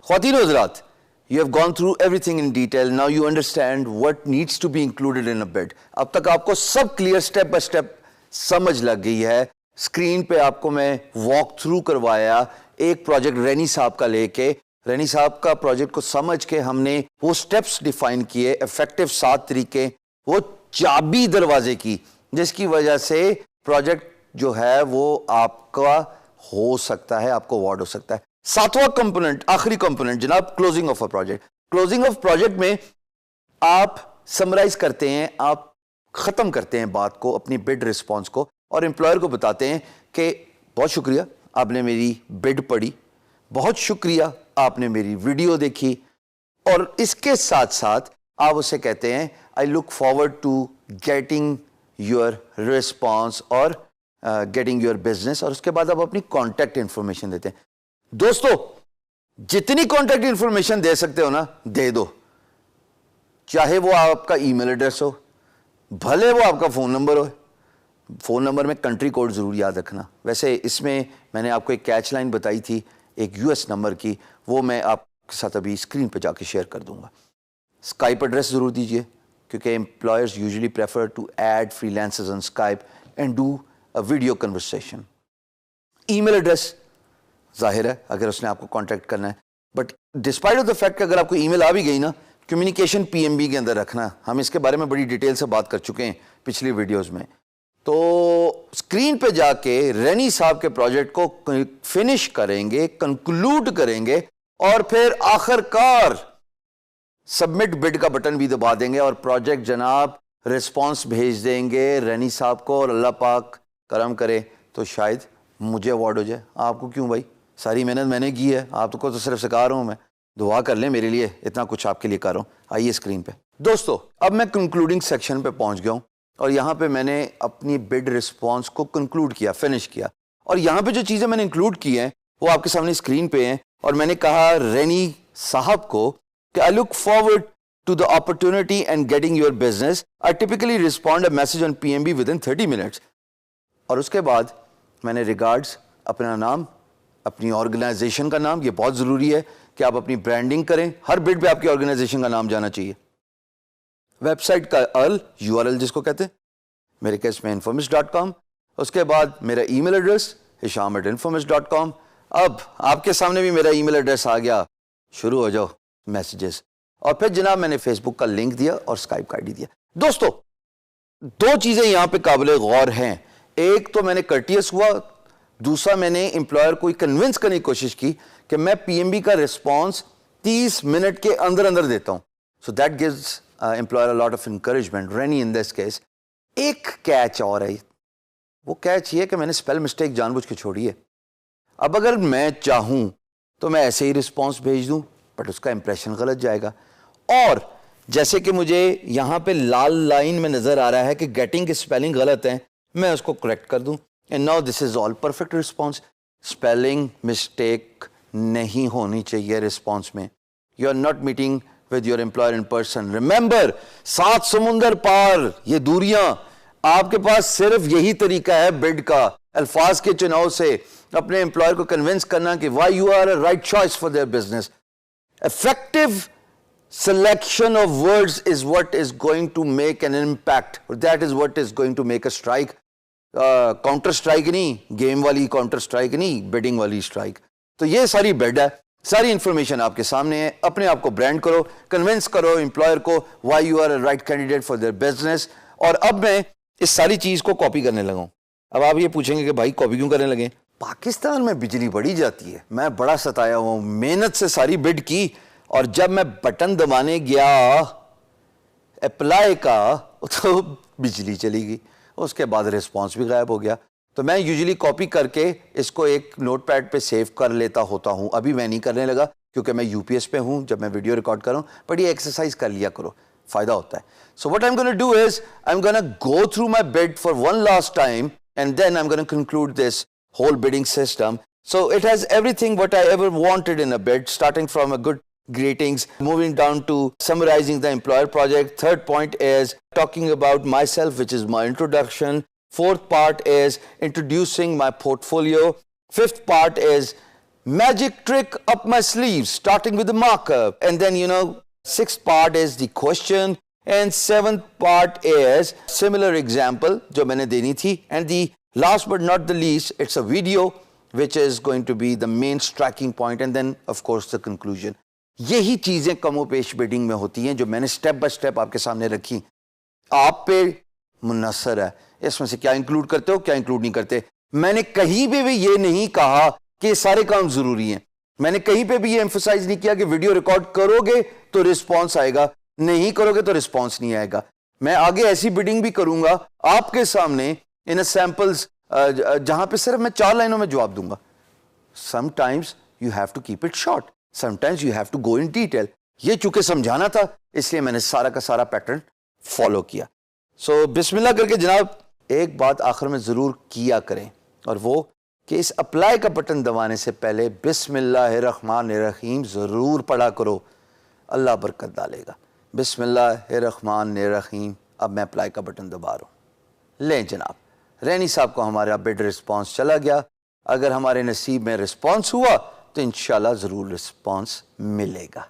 Khwateen o Hazrat, you have gone through everything in detail. Now you understand what needs to be included in a bid. अब तक आपको सब clear step by step समझ लग गई है. Screen पे आपको मैं वॉक थ्रू करवाया एक प्रोजेक्ट रैनी साहब का लेके. रैनी साहब का प्रोजेक्ट को समझ के हमने वो स्टेप्स डिफाइन किए, इफेक्टिव 7 तरीके, वो चाबी दरवाजे की, जिसकी वजह से प्रोजेक्ट जो है वो आपका हो सकता है, आपको अवार्ड हो सकता है. 7वां कंपोनेंट, आखिरी कंपोनेंट जनाब, closing of a project. Closing of project में आप समराइज करते हैं, आप खत्म करते हैं बात को, अपनी बिड रिस्पॉन्स को, और एम्प्लॉयर को बताते हैं कि बहुत शुक्रिया आपने मेरी बिड पढ़ी, बहुत शुक्रिया आपने मेरी वीडियो देखी, और इसके साथ साथ आप उसे कहते हैं I look forward to getting your response और गेटिंग योर बिजनेस, और उसके बाद आप अपनी कॉन्टैक्ट इंफॉर्मेशन देते हैं. दोस्तों, जितनी कॉन्टैक्ट इंफॉर्मेशन दे सकते हो ना, दे दो. चाहे वो आपका ईमेल एड्रेस हो, भले वो आपका फोन नंबर हो. फोन नंबर में कंट्री कोड जरूर याद रखना. वैसे इसमें मैंने आपको एक कैच लाइन बताई थी एक यूएस नंबर की, वो मैं आपके साथ अभी स्क्रीन पे जाके शेयर कर दूंगा. स्काइप एड्रेस जरूर दीजिए, क्योंकि employers usually prefer to add freelancers on Skype and do a video conversation. Email address जाहिर है अगर उसने आपको कांटेक्ट करना है, but despite of the fact कि अगर आपको ईमेल आ भी गई ना, कम्युनिकेशन पीएमबी के अंदर रखना. हम इसके बारे में बड़ी डिटेल से बात कर चुके हैं पिछली वीडियोस में. तो स्क्रीन पे जाके रैनी साहब के प्रोजेक्ट को फिनिश करेंगे, कंक्लूड करेंगे, और फिर आखिरकार सबमिट बिड का बटन भी दबा देंगे और प्रोजेक्ट जनाब रिस्पॉन्स भेज देंगे रैनी साहब को, और अल्लाह पाक करम करे तो शायद मुझे अवार्ड हो जाए. आपको क्यों भाई, सारी मेहनत मैंने की है, आपको तो सिर्फ सिखा रहा हूं मैं. दुआ कर लें मेरे लिए, इतना कुछ आपके लिए कर रहा हूं. आइए स्क्रीन पे. दोस्तों, अब मैं कंक्लूडिंग सेक्शन पे पहुंच गया हूं, और यहां पे मैंने अपनी बिड रिस्पॉन्स को कंक्लूड किया, फिनिश किया. और यहां पे जो चीजें मैंने इंक्लूड की हैं वो आपके सामने स्क्रीन पे हैं. और मैंने कहा रैनी साहब को कि I look forward to the opportunity and getting your business. I typically respond a message on PMB within 30 minutes. और उसके बाद मैंने रिगार्ड्स, अपना नाम, अपनी ऑर्गेनाइजेशन का नाम, ये बहुत ज़रूरी है कि आप अपनी ब्रांडिंग करें. हर बिड पे आपकी ऑर्गेनाइजेशन का नाम जाना चाहिए. वेबसाइट का URL जिसको कहते हैं, मेरे केस में infomist.com. उसके बाद मेरा ईमेल एड्रेस hisham@infomist.com. अब आपके सामने भी मेरा ईमेल एड्रेस आ गया, शुरू हो जाओ मैसेजेस. और फिर जनाब मैंने फेसबुक का लिंक दिया और स्काइप का आईडी दिया. दोस्तों, 2 चीज़ें यहाँ पे काबिल गौर हैं. एक तो मैंने कर्टियस हुआ, दूसरा मैंने एम्प्लॉयर को कन्विंस करने की कोशिश की कि मैं पीएमबी का रिस्पांस 30 मिनट के अंदर अंदर देता हूं. So that gives employer a lot of encouragement. रैनी इन दिस केस. एक कैच और है, वो कैच ये कि मैंने स्पेल मिस्टेक जानबूझ के छोड़ी है. अब अगर मैं चाहूं तो मैं ऐसे ही रिस्पांस भेज दूं, बट उसका इंप्रेशन गलत जाएगा. और जैसे कि मुझे यहां पे लाल लाइन में नजर आ रहा है कि गेटिंग की स्पेलिंग गलत है, मैं उसको करेक्ट कर दूं. And now this is all perfect response. Spelling mistake नहीं होनी चाहिए रिस्पॉन्स में. You are not meeting with your employer in person. Remember, 7 समुंदर पार ये दूरियां, आपके पास सिर्फ यही तरीका है बिड का, अल्फाज के चुनाव से अपने एम्प्लॉयर को कन्विंस करना कि why you are a right choice for their business. Effective selection of words is what is going to make an impact. That is what is going to make a strike. Counter strike नहीं, game वाली counter strike नहीं, bidding वाली strike. तो ये सारी bid है, सारी information आपके सामने है. अपने आप को ब्रांड करो, कन्विंस करो एम्प्लॉयर को why you are a right candidate for their business. और अब मैं इस सारी चीज को कॉपी करने लगा हूं. अब आप ये पूछेंगे कि भाई कॉपी क्यों करने लगे? पाकिस्तान में बिजली बढ़ी जाती है, मैं बड़ा सताया हुआ हूं, मेहनत से सारी बिड की, और जब मैं बटन दबाने गया अप्लाई का तो बिजली चली गई. उसके बाद रिस्पांस भी गायब हो गया. तो मैं यूजुअली कॉपी करके इसको एक नोटपैड पे सेव कर लेता होता हूं. अभी मैं नहीं करने लगा क्योंकि मैं यूपीएस पे हूं जब मैं वीडियो रिकॉर्ड कर रहा हूं. बट ये एक्सरसाइज कर लिया करो, फायदा होता है. So what I am gonna do is I am gonna go through my bid for one last time and then I am gonna conclude this whole bidding system. So it has everything what I ever wanted in a bid, starting from a good greetings. Moving down to summarizing the employer project. Third point is talking about myself, which is my introduction. Fourth part is introducing my portfolio. Fifth part is magic trick up my sleeves, starting with the markup. And then, sixth part is the question. And seventh part is similar example जो मैंने देनी थी. And the last but not the least, it's a video which is going to be the main striking point, and then of course the conclusion. यही चीजें कमोपेश bidding में होती हैं जो मैंने स्टेप बाय स्टेप आपके सामने रखी. आप पे मुनसर है इसमें से क्या इंक्लूड करते हो, क्या इंक्लूड नहीं करते. मैंने कहीं पे भी ये नहीं कहा कि सारे काम जरूरी हैं. मैंने कहीं पे भी ये एम्फसाइज नहीं किया कि वीडियो रिकॉर्ड करोगे तो रिस्पॉन्स आएगा, नहीं करोगे तो रिस्पॉन्स नहीं आएगा. मैं आगे ऐसी बिडिंग भी करूंगा आपके सामने इन सैंपल्स जहां पे सिर्फ मैं 4 लाइनों में जवाब दूंगा. Sometimes you have to keep it short, sometimes you have to go in detail. ये चूंकि समझाना था इसलिए मैंने सारा का सारा पैटर्न फॉलो किया. सो बिस्मिल्लाह करके जनाब एक बात आखिर में जरूर किया करें, और वो कि इस अप्लाई का बटन दबाने से पहले बिस्मिल्लाहिर्रहमानिर्रहीम जरूर पढ़ा करो. अल्लाह बरकत डालेगा. बिस्मिल्लाहिर्रहमानिर्रहीम. अब मैं अप्लाई का बटन दबा रहा हूं. लें जनाब, रैनी साहब को हमारा बिड रिस्पॉन्स चला गया. अगर हमारे नसीब में रिस्पॉन्स हुआ तो इंशाल्लाह जरूर रिस्पॉन्स मिलेगा.